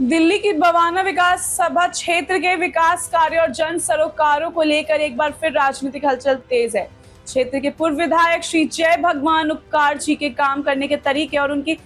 दिल्ली की बवाना विकास सभा क्षेत्र के विकास कार्य और जन सरोकारों को लेकर एक बार फिर राजनीतिक हलचल तेज है। क्षेत्र के पूर्व विधायक श्री जय भगवान उपकार जी के काम करने के तरीके और उनकी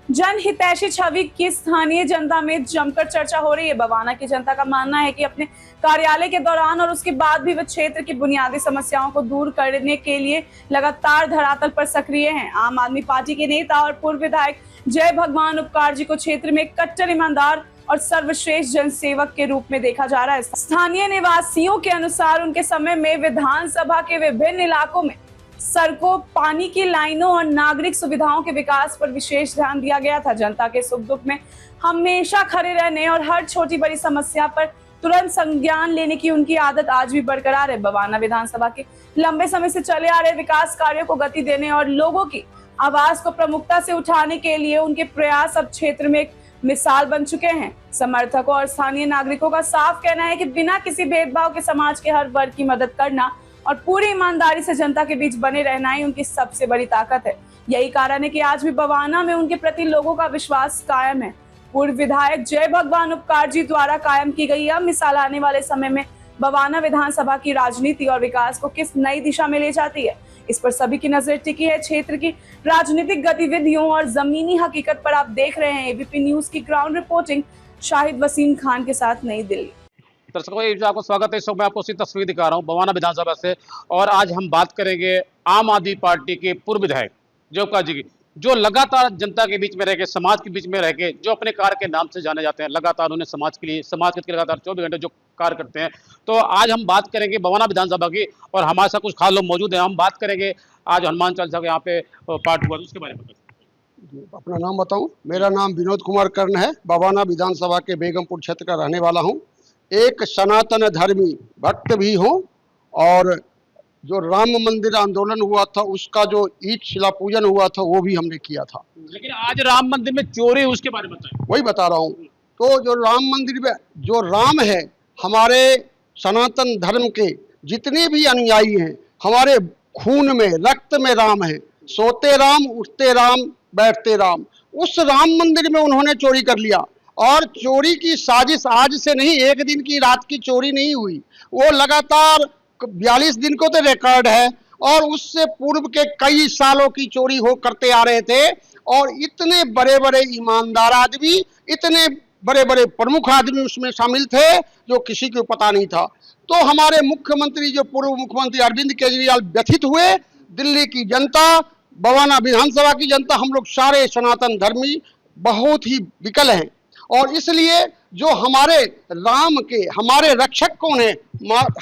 जनहितैषी छवि की स्थानीय जनता में जमकर चर्चा हो रही है। बवाना की जनता का मानना है कि अपने कार्यालय के दौरान और उसके बाद भी वे क्षेत्र की बुनियादी समस्याओं को दूर करने के लिए लगातार धरातल पर सक्रिय हैं। आम आदमी पार्टी के नेता और पूर्व विधायक जय भगवान उपकार जी को क्षेत्र में कट्टर ईमानदार और सर्वश्रेष्ठ जनसेवक के रूप में देखा जा रहा है। स्थानीय निवासियों के अनुसार उनके समय में विधानसभा के विभिन्न इलाकों में सड़कों, पानी की लाइनों और नागरिक सुविधाओं के विकास पर विशेष ध्यान दिया गया था। जनता के सुख दुख में हमेशा खड़े रहने और हर छोटी बड़ी समस्या पर तुरंत संज्ञान लेने की उनकी आदत आज भी बरकरार है। बवाना विधानसभा के लंबे समय से चले आ रहे विकास कार्यों को गति देने और लोगों की आवाज को प्रमुखता से उठाने के लिए उनके प्रयास अब क्षेत्र में एक मिसाल बन चुके हैं। समर्थकों और स्थानीय नागरिकों का साफ कहना है कि बिना किसी भेदभाव के समाज के हर वर्ग की मदद करना और पूरी ईमानदारी से जनता के बीच बने रहना ही उनकी सबसे बड़ी ताकत है। यही कारण है कि आज भी बवाना में उनके प्रति लोगों का विश्वास कायम है। पूर्व विधायक जय भगवान उपकार जी द्वारा कायम की गई यह मिसाल आने वाले समय में बवाना विधानसभा की राजनीति और विकास को किस नई दिशा में ले जाती है, इस पर सभी की नजर टिकी है। क्षेत्र की राजनीतिक गतिविधियों और जमीनी हकीकत पर आप देख रहे हैं एबीपी न्यूज की ग्राउंड रिपोर्टिंग शाहिद वसीम खान के साथ, नई दिल्ली। दर्शकों, ये जो आपको स्वागत है। इस वक्त मैं आपको उसी तस्वीर दिखा रहा हूँ बवाना विधानसभा से, और आज हम बात करेंगे आम आदमी पार्टी के पूर्व विधायक जय उपकार जी की, जो लगातार जनता के बीच में रह के, समाज के बीच में रह के, जो अपने कार्य के नाम से जाने जाते हैं। लगातार उन्हें समाज के लिए, समाज के लगातार 24 घंटे जो कार्य करते हैं। तो आज हम बात करेंगे बवाना विधानसभा की, और हमारे साथ कुछ खास लोग मौजूद हैं। हम बात करेंगे आज हनुमान चालीसा के यहाँ पे पाठ हुआ, उसके बारे में। अपना नाम बताऊं? मेरा नाम विनोद कुमार कर्ण है। बवाना विधानसभा के बेगमपुर क्षेत्र का रहने वाला हूं। एक सनातन धर्मी भक्त भी हूं, और जो राम मंदिर आंदोलन हुआ था उसका जो ईट शिला पूजन हुआ था वो भी हमने किया था। लेकिन आज राम मंदिर में चोरी, उसके बारे में बताएं। वही बता रहा हूं। तो जो राम मंदिर में जो राम है, हमारे सनातन धर्म के जितने भी अनुयायी हैं, हमारे खून में, रक्त में राम है। सोते राम, उठते राम, बैठते राम। उस राम मंदिर में उन्होंने चोरी कर लिया, और चोरी की साजिश आज से नहीं, एक दिन की रात की चोरी नहीं हुई। वो लगातार 42 दिन को तो रिकॉर्ड है, और उससे पूर्व के कई सालों की चोरी हो करते आ रहे थे। और इतने बड़े बड़े ईमानदार आदमी, इतने बड़े बड़े प्रमुख आदमी उसमें शामिल थे जो किसी को पता नहीं था। तो हमारे मुख्यमंत्री, जो पूर्व मुख्यमंत्री अरविंद केजरीवाल व्यथित हुए। दिल्ली की जनता, बवाना विधानसभा की जनता, हम लोग सारे सनातन धर्मी बहुत ही विकल हैं। और इसलिए जो हमारे राम के, हमारे रक्षक कौन है?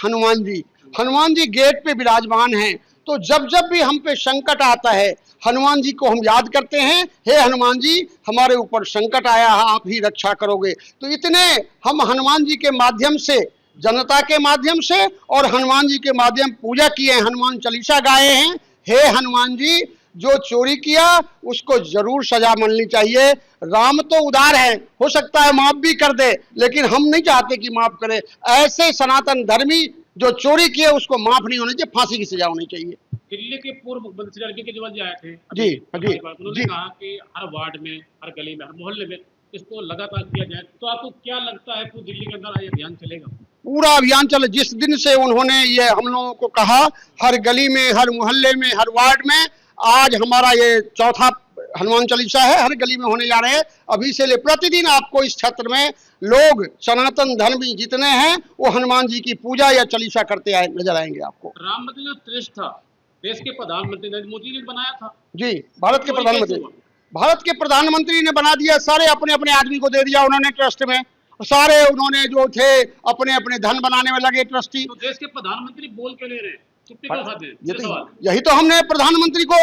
हनुमान जी। हनुमान जी गेट पे विराजमान हैं। तो जब जब भी हम पे संकट आता है, हनुमान जी को हम याद करते हैं। हे हनुमान जी, हमारे ऊपर संकट आया है, आप ही रक्षा करोगे। तो इतने हम हनुमान जी के माध्यम से, जनता के माध्यम से और हनुमान जी के माध्यम पूजा किए हैं, हनुमान चालीसा गाए हैं। हे हनुमान जी, जो चोरी किया उसको जरूर सजा मिलनी चाहिए। राम तो उदार है, हो सकता है माफ भी कर दे, लेकिन हम नहीं चाहते कि माफ करे। ऐसे सनातन धर्मी जो चोरी किए उसको माफ नहीं होनी चाहिए, फांसी की सजा होनी चाहिए। दिल्ली के पूर्व मुख्यमंत्री अरविंद केजरीवाल जी आए थे जी जी, उन्होंने कहा कि हर वार्ड में, हर गली में, हर मोहल्ले में इसको लगातार किया जाए। तो आपको क्या लगता है पूरी दिल्ली के अंदर ये अभियान चलेगा? पूरा अभियान चले। जिस दिन से उन्होंने ये हम लोगों को कहा, हर गली में, हर मोहल्ले में, हर वार्ड में, आज हमारा ये चौथा हनुमान चालीसा है, हर गली में होने जा रहे हैं। अभी से ले प्रतिदिन आपको इस क्षेत्र में लोग, सनातन धर्मी जितने हैं, वो हनुमान जी की पूजा या चालीसा करते आए नजर आएंगे आपको। राम मंदिर जो ट्रस्ट था, देश के प्रधानमंत्री नरेंद्र मोदी ने बनाया था। जी, भारत के प्रधानमंत्री ने बना दिया। सारे अपने अपने आदमी को दे दिया उन्होंने ट्रस्ट में। सारे उन्होंने जो थे अपने अपने धन बनाने में लगे ट्रस्टी। तो देश के प्रधानमंत्री बोल के ले रहे हैं, यही तो हमने प्रधानमंत्री को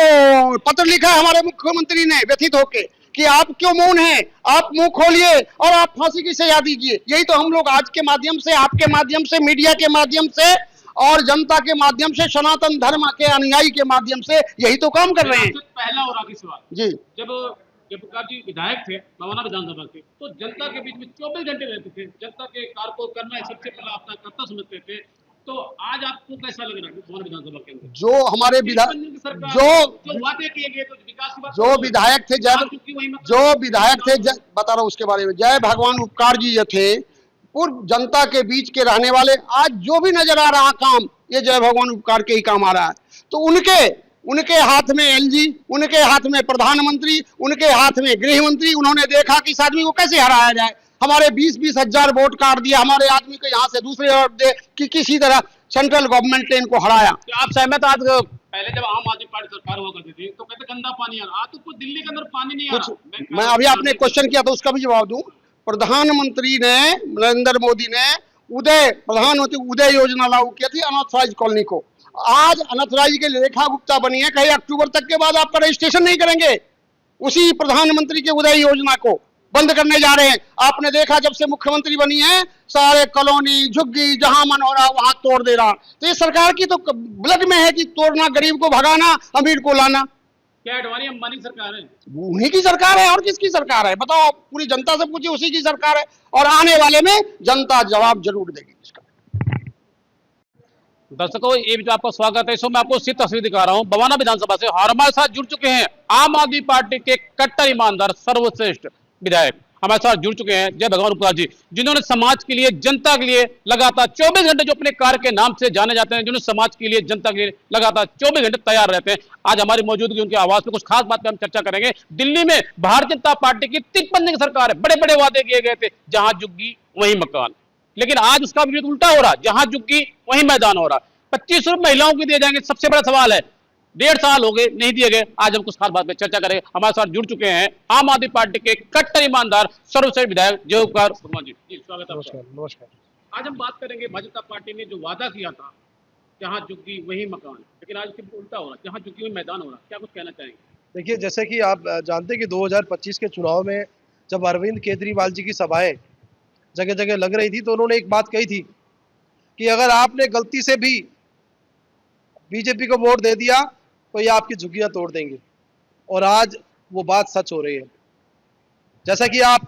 पत्र लिखा है, हमारे मुख्यमंत्री ने व्यथित होके, कि आप क्यों मौन हैं, आप मुंह खोलिए और आप फांसी की सजा दीजिए। यही तो हम लोग आज के माध्यम से, आपके माध्यम से, मीडिया के माध्यम से और जनता के माध्यम से, सनातन धर्म के अनुयायी के माध्यम से यही तो काम कर रहे हैं। पहला और आखिरी सवाल जी, जब उपकार जी विधायक थे बवाना विधानसभा के, तो जनता के बीच में 24 घंटे रहते थे। जनता के कार्य को करना सबसे पहला अपना कर्तव्य समझते थे, तो आज आपको कैसा लग रहा है भवन विधानसभा के अंदर जो हमारे जो वादे किए गए तो विकास की बात जो विधायक थे बता रहा हूँ उसके बारे में, जय भगवान उपकार जी जो थे, पूर्व जनता के बीच के रहने वाले, आज जो भी नजर आ रहा काम ये जय भगवान उपकार के ही काम आ रहा है। तो उनके हाथ में एलजी, उनके हाथ में प्रधानमंत्री, उनके हाथ में गृह मंत्री, उन्होंने देखा कि इस आदमी को कैसे हराया जाए। हमारे 20-20 हजार वोट काट दिया, हमारे आदमी को यहाँ से दूसरे वोट दे कि किसी तरह सेंट्रल गवर्नमेंट ने इनको हराया। तो आप सहमत? आज पहले जब आम आदमी पार्टी सरकार हुआ करती थी तो कहते गंदा पानी आ रहा, आज तो कुछ दिल्ली के अंदर पानी नहीं आ रहा। मैं अभी आपने क्वेश्चन किया तो उसका भी जवाब दूं। प्रधानमंत्री ने, नरेंद्र मोदी ने प्रधानमंत्री उदय योजना लागू की थी अनऑथराइज्ड कॉलोनी को। आज अनऑथराइज्ड के रेखा गुप्ता बनी है, कहीं अक्टूबर तक के बाद आपका रजिस्ट्रेशन नहीं करेंगे। उसी प्रधानमंत्री के उदय योजना को बंद करने जा रहे हैं। आपने देखा जब से मुख्यमंत्री बनी है, सारे कॉलोनी झुग्गी जहां मन हो रहा वहां तोड़ दे रहा। तो ये सरकार की तो ब्लड में है कि तोड़ना, गरीब को भगाना, अमीर को लाना। क्या अडवाणी अंबानी सरकार है? उन्हीं की सरकार है, और किसकी सरकार है बताओ? पूरी जनता से पूछिए, उसी की सरकार है। और आने वाले में जनता जवाब जरूर देगी इसका। दर्शकों, ये भी आपका स्वागत है। इसमें मैं आपको सीधी तस्वीर दिखा रहा हूँ बवाना विधानसभा से। और हमारे साथ जुड़ चुके हैं आम आदमी पार्टी के कट्टर ईमानदार सर्वश्रेष्ठ विधायक हमारे साथ जुड़ चुके हैं, जय भगवान उपकार जी, जिन्होंने समाज के लिए, जनता के लिए लगातार 24 घंटे, जो अपने कार्य के नाम से जाने जाते हैं, जिन्होंने समाज के लिए, जनता के लिए लगातार 24 घंटे तैयार रहते हैं। आज हमारी मौजूदगी उनकी आवाज पे कुछ खास बात पे हम चर्चा करेंगे। दिल्ली में भारतीय जनता पार्टी की 53 की सरकार है, बड़े बड़े वादे किए गए थे, जहां झुग्गी वहीं मकान, लेकिन आज उसका विपरीत उल्टा हो रहा, जहां झुग्गी वहीं मैदान हो रहा। 25 रुपए महिलाओं को दिए जाएंगे, सबसे बड़ा सवाल है। 1.5 साल हो गए नहीं दिए गए। आज हम कुछ खास बात पे चर्चा करेंगे। हमारे साथ जुड़ चुके हैं आम आदमी पार्टी के कट्टर ईमानदार सर्वश्रेष्ठ विधायक जय उपकार वर्मा जी। स्वागत है। नमस्कार। आज हम बात करेंगे भाजपा जनता पार्टी ने जो वादा किया था, जहां झुग्गी वहीं मकान, लेकिन आज उल्टा हो रहा, जहां झुग्गी वहीं मैदान हो रहा। क्या कुछ कहना चाहेंगे? देखिए, जैसे कि आप जानते हैं कि 2025 के चुनाव में जब अरविंद केजरीवाल जी की सभाएं जगह जगह लग रही थी, तो उन्होंने एक बात कही थी कि अगर आपने गलती से भी बीजेपी को वोट दे दिया तो ये आपकी झुग्गियां तोड़ देंगे। और आज वो बात सच हो रही है। जैसा कि आप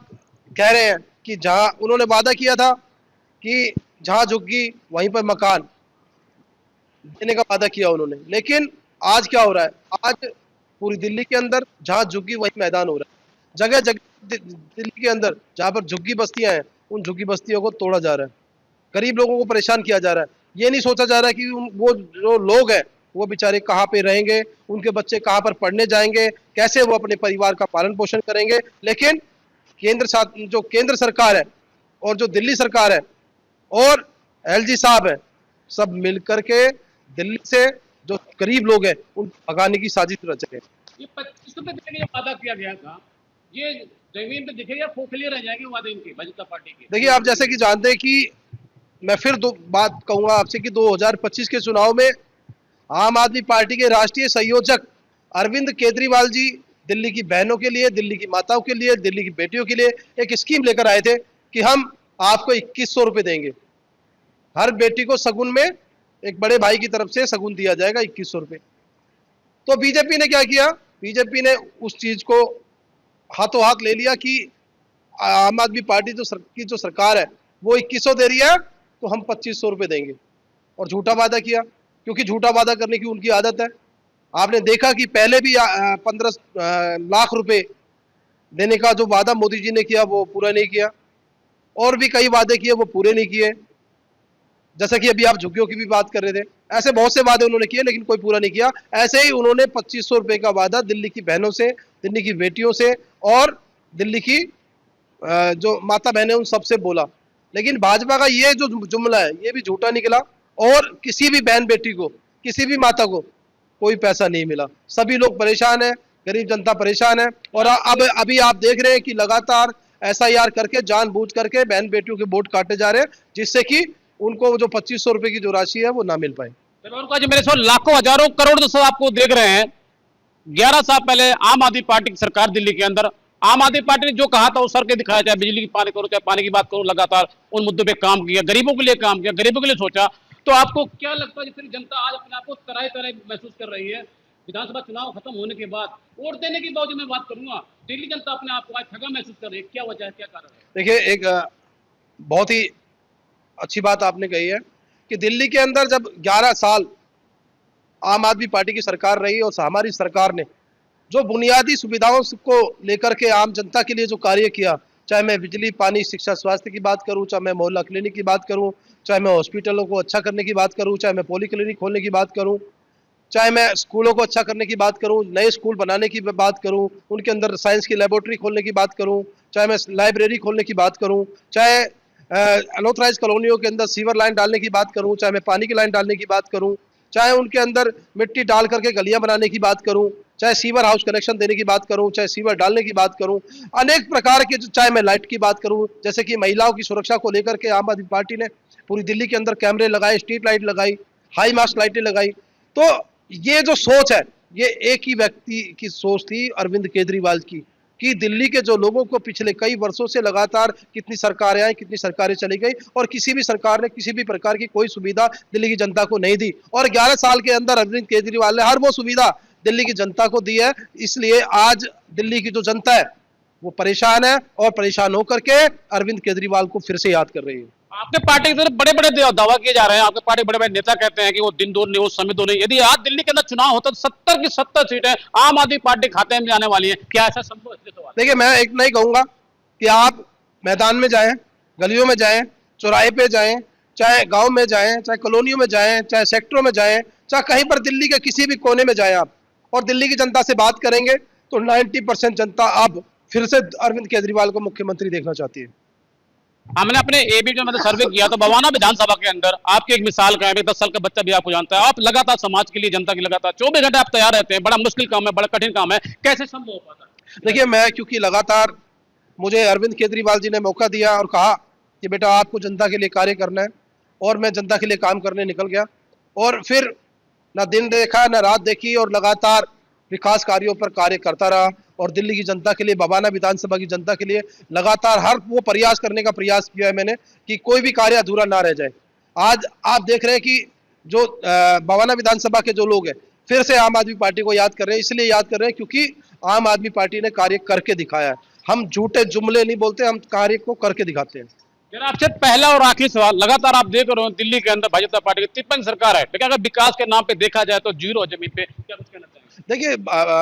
कह रहे हैं कि जहां उन्होंने वादा किया था कि जहां झुग्गी वहीं पर मकान देने का वादा किया उन्होंने, लेकिन आज क्या हो रहा है? आज पूरी दिल्ली के अंदर जहां झुग्गी वहीं मैदान हो रहा है। जगह जगह दिल्ली के अंदर जहां पर झुग्गी बस्तियां हैं, उन झुग्गी बस्तियों को तोड़ा जा रहा है, गरीब लोगों को परेशान किया जा रहा है। ये नहीं सोचा जा रहा है कि वो जो लोग हैं वो बेचारे कहाँ पे रहेंगे, उनके बच्चे कहाँ पर पढ़ने जाएंगे, कैसे वो अपने परिवार का पालन पोषण करेंगे। लेकिन केंद्र सरकार है और जो दिल्ली सरकार है और एलजी साहब है, सब मिलकर के दिल्ली से जो गरीब लोग हैं उनको भगाने की साजिश रच रहे हैं। ये 25 रुपए देने का वादा किया गया था, ये जमीन पे दिखेगा, खोखले रह जाएंगे वादे इनके भाजपा पार्टी के। देखिए, आप जैसे कि जानते हैं कि मैं फिर बात कहूंगा आपसे कि 2025 के चुनाव में आम आदमी पार्टी के राष्ट्रीय संयोजक अरविंद केजरीवाल जी दिल्ली की बहनों के लिए, दिल्ली की माताओं के लिए, दिल्ली की बेटियों के लिए एक स्कीम लेकर आए थे कि हम आपको 2100 रुपए देंगे। हर बेटी को सगुन में एक बड़े भाई की तरफ से सगुन दिया जाएगा 2100 रुपए। तो बीजेपी ने क्या किया? बीजेपी ने उस चीज को हाथों हाथ ले लिया कि आम आदमी पार्टी की जो सरकार है वो 2100 दे रही है तो हम 2500 रुपए देंगे, और झूठा वादा किया, क्योंकि झूठा वादा करने की उनकी आदत है। आपने देखा कि पहले भी 15 लाख रुपए देने का जो वादा मोदी जी ने किया वो पूरा नहीं किया, और भी कई वादे किए वो पूरे नहीं किए। जैसा कि अभी आप झुग्गियों की भी बात कर रहे थे, ऐसे बहुत से वादे उन्होंने किए लेकिन कोई पूरा नहीं किया। ऐसे ही उन्होंने 2500 रुपए का वादा दिल्ली की बहनों से, दिल्ली की बेटियों से और दिल्ली की जो माता बहनें उन सबसे बोला, लेकिन भाजपा का ये जो जुमला है ये भी झूठा निकला, और किसी भी बहन बेटी को, किसी भी माता को कोई पैसा नहीं मिला। सभी लोग परेशान है, गरीब जनता परेशान है। और अब अभी आप देख रहे हैं कि लगातार SIR करके, जानबूझ करके बहन बेटियों के वोट काटे जा रहे हैं, जिससे कि उनको जो 2500 रुपए की जो राशि है वो ना मिल पाए। मेरे सो लाखों हजारों करोड़ दोस्तों आपको देख रहे हैं। 11 साल पहले आम आदमी पार्टी की सरकार दिल्ली के अंदर, आम आदमी पार्टी ने जो कहा था वो सर के दिखाया, चाहे बिजली की पानी करो, चाहे पानी की बात करो, लगातार उन मुद्दों पे काम किया, गरीबों के लिए काम किया, गरीबों के लिए सोचा। तो आपको क्या लगता है जितनी जनता आज अपने आप को तरह तरह महसूस कर रही है विधानसभा चुनाव खत्म होने के बाद, वोट देने के बावजूद मैं बात करूंगा, दिल्ली जनता अपने आप को आज ठगा महसूस कर रही है, क्या वजह है, क्या कारण है? देखिए, एक बहुत ही अच्छी बात आपने कही है कि दिल्ली के अंदर जब 11 साल आम आदमी पार्टी की सरकार रही और हमारी सरकार ने जो बुनियादी सुविधाओं को लेकर के आम जनता के लिए जो कार्य किया, चाहे मैं बिजली, पानी, शिक्षा, स्वास्थ्य की बात करूं, चाहे मैं मोहल्ला क्लिनिक की बात करूं, चाहे मैं हॉस्पिटलों को अच्छा करने की बात करूं, चाहे मैं पॉली क्लिनिक खोलने की बात करूं, चाहे मैं स्कूलों को अच्छा करने की बात करूं, नए स्कूल बनाने की बात करूं, उनके अंदर साइंस की लेबोरेटरी खोलने की बात करूं, चाहे मैं लाइब्रेरी खोलने की बात करूं, चाहे अनऑथराइज कॉलोनियों के अंदर सीवर लाइन डालने की बात करूं, चाहे मैं पानी की लाइन डालने की बात करूं, चाहे उनके अंदर मिट्टी डाल करके गलियां बनाने की बात करूं, चाहे सीवर हाउस कनेक्शन देने की बात करूं, चाहे सीवर डालने की बात करूं, अनेक प्रकार के, चाहे मैं लाइट की बात करूं, जैसे कि महिलाओं की सुरक्षा को लेकर के आम आदमी पार्टी ने पूरी दिल्ली के अंदर कैमरे लगाए, स्ट्रीट लाइट लगाई, हाई मास्ट लाइटें लगाई। तो ये जो सोच है, ये एक ही व्यक्ति की सोच थी, अरविंद केजरीवाल की, कि दिल्ली के जो लोगों को पिछले कई वर्षों से लगातार कितनी सरकारें आई, कितनी सरकारें चली गई और किसी भी सरकार ने किसी भी प्रकार की कोई सुविधा दिल्ली की जनता को नहीं दी। और 11 साल के अंदर अरविंद केजरीवाल ने हर वो सुविधा दिल्ली की जनता को दी है। इसलिए आज दिल्ली की जो जनता है वो परेशान है और परेशान होकर के अरविंद केजरीवाल को फिर से याद कर रही है। आपके पार्टी की तरफ बड़े बड़े दावा किए जा रहे हैं, आपके पार्टी बड़े बड़े नेता कहते हैं कि वो दिन दो नहीं, वो समय दो नहीं। यदि आज दिल्ली के अंदर चुनाव होता तो 70 की 70 सीटें आम आदमी पार्टी खाते में जाने वाली है, क्या ऐसा संभव है? देखिए, मैं एक नहीं कहूंगा कि आप मैदान में जाएं, गलियों में जाएं, चौराहे पे जाएं, चाहे गांव में जाएं, चाहे कॉलोनियों में जाएं, चाहे सेक्टरों में जाएं, चाहे कहीं पर दिल्ली के किसी भी कोने में जाएं आप और दिल्ली की जनता से बात करेंगे तो 90% जनता अब फिर से अरविंद केजरीवाल को मुख्यमंत्री देखना चाहती है। हमने अपने एबी में मतलब सर्वे किया तो बवाना विधानसभा के अंदर आपकी एक मिसाल का है, 10 साल का बच्चा भी आपको जानता है, आप लगातार समाज के लिए, जनता के लगातार 24 घंटे आप तैयार रहते हैं। बड़ा मुश्किल काम है, बड़ा कठिन काम है, कैसे संभव हो पाता है? देखिए, मैं क्योंकि लगातार मुझे अरविंद केजरीवाल जी ने मौका दिया और कहा कि बेटा आपको जनता के लिए कार्य करना है और मैं जनता के लिए काम करने निकल गया और फिर ना दिन देखा ना रात देखी और लगातार विकास कार्यों पर कार्य करता रहा और दिल्ली की जनता के लिए, बवाना विधानसभा की जनता के लिए लगातार हर वो प्रयास करने का प्रयास किया है मैंने कि कोई भी कार्य अधूरा ना रह जाए। आज आप देख रहे हैं कि जो बवाना विधानसभा के जो लोग हैं फिर से आम आदमी पार्टी को याद कर रहे हैं। इसलिए याद कर रहे हैं क्योंकि आम आदमी पार्टी ने कार्य करके दिखाया है। हम झूठे जुमले नहीं बोलते, हम कार्य को करके दिखाते हैं। जरा आपसे पहला और आखिरी सवाल, लगातार आप देख रहे हो दिल्ली के अंदर भाजपा जनता पार्टी की 53 सरकार है, लेकिन अगर विकास के नाम पे देखा जाए तो जीरो जमीन पे, क्या कुछ कहना चाहिए? देखिए,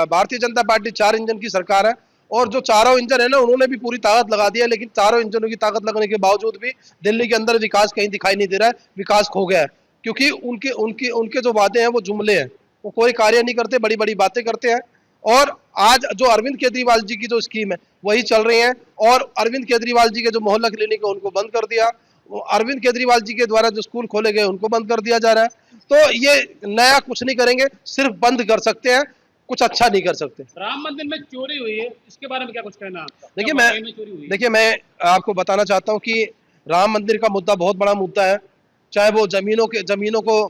भारतीय जनता पार्टी 4 इंजन की सरकार है और जो चारों इंजन है ना, उन्होंने भी पूरी ताकत लगा दी है, लेकिन चारों इंजनों की ताकत लगने के बावजूद भी दिल्ली के अंदर विकास कहीं दिखाई नहीं दे रहा है। विकास खो गया है क्योंकि उनके उनके उनके जो वादे हैं वो जुमले हैं, वो कोई कार्य नहीं करते, बड़ी बड़ी बातें करते हैं। और आज जो अरविंद केजरीवाल जी की जो स्कीम है वही चल रही है और अरविंद केजरीवाल जी के जो मोहल्ला क्लिनिक है उनको बंद कर दिया, अरविंद केजरीवाल जी के द्वारा जो स्कूल खोले गए उनको बंद कर दिया जा रहा है। तो ये नया कुछ नहीं करेंगे, सिर्फ बंद कर सकते हैं, कुछ अच्छा नहीं कर सकते। राम मंदिर में चोरी हुई है, इसके बारे में क्या कुछ कहना है? देखिए, मैं आपको बताना चाहता हूँ कि राम मंदिर का मुद्दा बहुत बड़ा मुद्दा है। चाहे वो जमीनों को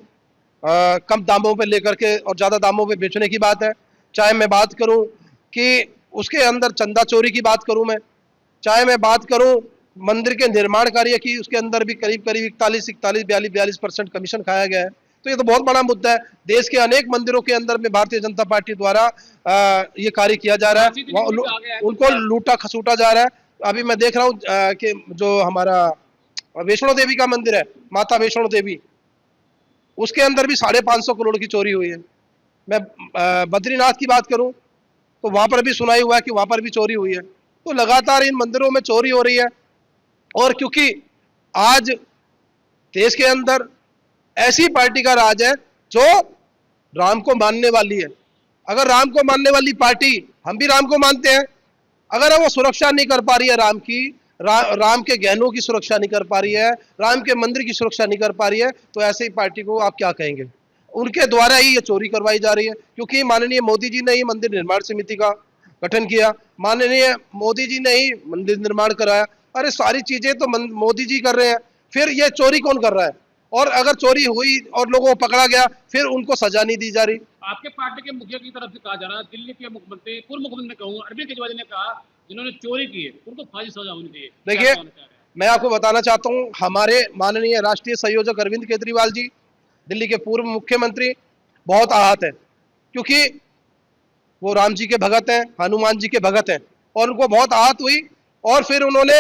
कम दामों पे लेकर के और ज़्यादा दामों पे बेचने की बात है, चाहे मैं बात करूं कि उसके अंदर चंदा चोरी की बात करूं मैं, चाहे मैं बात करूं मंदिर के निर्माण कार्य की, उसके अंदर भी करीब 42% कमीशन खाया गया है। तो ये तो बहुत बड़ा मुद्दा है। देश के अनेक मंदिरों के अंदर में भारतीय जनता पार्टी द्वारा ये कार्य किया जा रहा है, उनको लूटा खसूटा जा रहा है। अभी मैं देख रहा हूँ कि जो हमारा वैष्णो देवी का मंदिर है, माता वैष्णो देवी, उसके अंदर भी 550 करोड़ की चोरी हुई है। मैं बद्रीनाथ की बात करूं तो वहां पर भी सुनाई हुआ है कि वहां पर भी चोरी हुई है। तो लगातार इन मंदिरों में चोरी हो रही है और क्योंकि आज देश के अंदर ऐसी पार्टी का राज है जो राम को मानने वाली है। अगर राम को मानने वाली पार्टी, हम भी राम को मानते हैं, अगर वो सुरक्षा नहीं कर पा रही है राम की, राम के गहनों की सुरक्षा नहीं कर पा रही है, राम के मंदिर की सुरक्षा नहीं कर पा रही है, तो ऐसे ही पार्टी को आप क्या कहेंगे? उनके द्वारा ही ये चोरी करवाई जा रही है क्योंकि माननीय मोदी जी ने ही मंदिर निर्माण समिति का गठन किया, माननीय मोदी जी ने ही मंदिर निर्माण कराया। अरे सारी चीजें तो मोदी जी कर रहे हैं, फिर ये चोरी कौन कर रहा है? और अगर चोरी हुई और लोगों को पकड़ा गया फिर उनको सजा नहीं दी जा रही। आपके पार्टी के मुखिया की तरफ से कहा जा रहा है, दिल्ली के मुख्यमंत्री, पूर्व मुख्यमंत्री कहूँगा, अरविंद केजरीवाल ने कहा जिन्होंने चोरी की है उनको फांसी सजा होनी चाहिए। देखिए, मैं आपको बताना चाहता हूँ, हमारे माननीय राष्ट्रीय संयोजक अरविंद केजरीवाल जी, दिल्ली के पूर्व मुख्यमंत्री, बहुत आहत है क्योंकि वो राम जी के भगत हैं, हनुमान जी के भगत हैं और उनको बहुत आहत हुई और फिर उन्होंने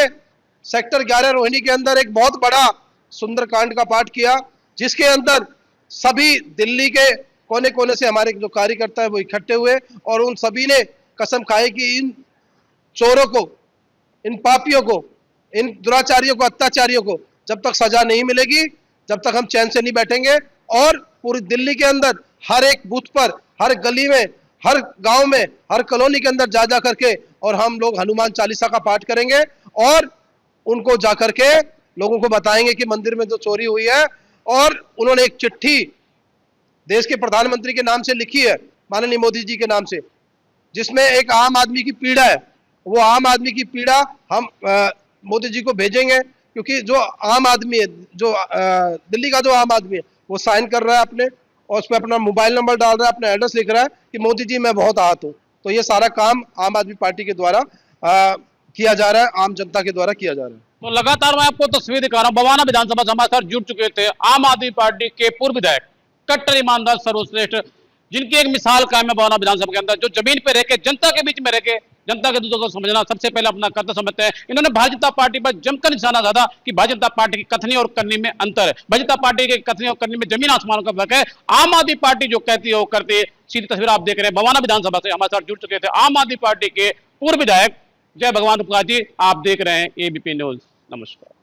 सेक्टर 11 रोहिणी के अंदर एक बहुत बड़ा सुंदरकांड का पाठ किया जिसके अंदर सभी दिल्ली के कोने कोने से हमारे जो कार्यकर्ता है वो इकट्ठे हुए और उन सभी ने कसम खाई कि इन चोरों को, इन पापियों को, इन दुराचारियों को, अत्याचारियों को जब तक सजा नहीं मिलेगी, जब तक हम चैन से नहीं बैठेंगे। और पूरी दिल्ली के अंदर हर एक बूथ पर, हर गली में, हर गांव में, हर कॉलोनी के अंदर जा जा करके और हम लोग हनुमान चालीसा का पाठ करेंगे और उनको जा करके लोगों को बताएंगे कि मंदिर में जो चोरी हुई है। और उन्होंने एक चिट्ठी देश के प्रधानमंत्री के नाम से लिखी है, माननीय मोदी जी के नाम से, जिसमें एक आम आदमी की पीड़ा है। वो आम आदमी की पीड़ा हम मोदी जी को भेजेंगे, क्योंकि जो आम आदमी है, जो दिल्ली का जो आम आदमी है, वो साइन कर रहा है अपने, और उसमें अपना मोबाइल नंबर डाल रहा है, अपना एड्रेस लिख रहा है कि मोदी जी मैं बहुत आहत हूँ। तो ये सारा काम आम आदमी पार्टी के द्वारा किया जा रहा है, आम जनता के द्वारा किया जा रहा है। तो लगातार मैं आपको तस्वीर दिखा रहा हूँ, बवाना विधानसभा से हमारे साथ जुड़ चुके थे आम आदमी पार्टी के पूर्व विधायक, कट्टर ईमानदार, सर्वश्रेष्ठ, जिनकी एक मिसाल कायम है बवाना विधानसभा के अंदर, जो जमीन पे रह के, जनता के बीच में रह के, जनता के दुखों को समझना सबसे पहले अपना कर्तव्य समझते हैं। इन्होंने भारतीय जनता पार्टी पर जमकर निशाना साधा कि भारतीय जनता पार्टी की कथनी और करनी में अंतर है, भारतीय जनता पार्टी की कथनी और करनी में जमीन आसमान का फर्क है। आम आदमी पार्टी जो कहती है वो करती है। सीधी तस्वीर आप देख रहे हैं, बवाना विधानसभा से हमारे साथ जुड़ चुके थे आम आदमी पार्टी के पूर्व विधायक जय भगवान उपकार जी। आप देख रहे हैं एबीपी न्यूज। नमस्कार।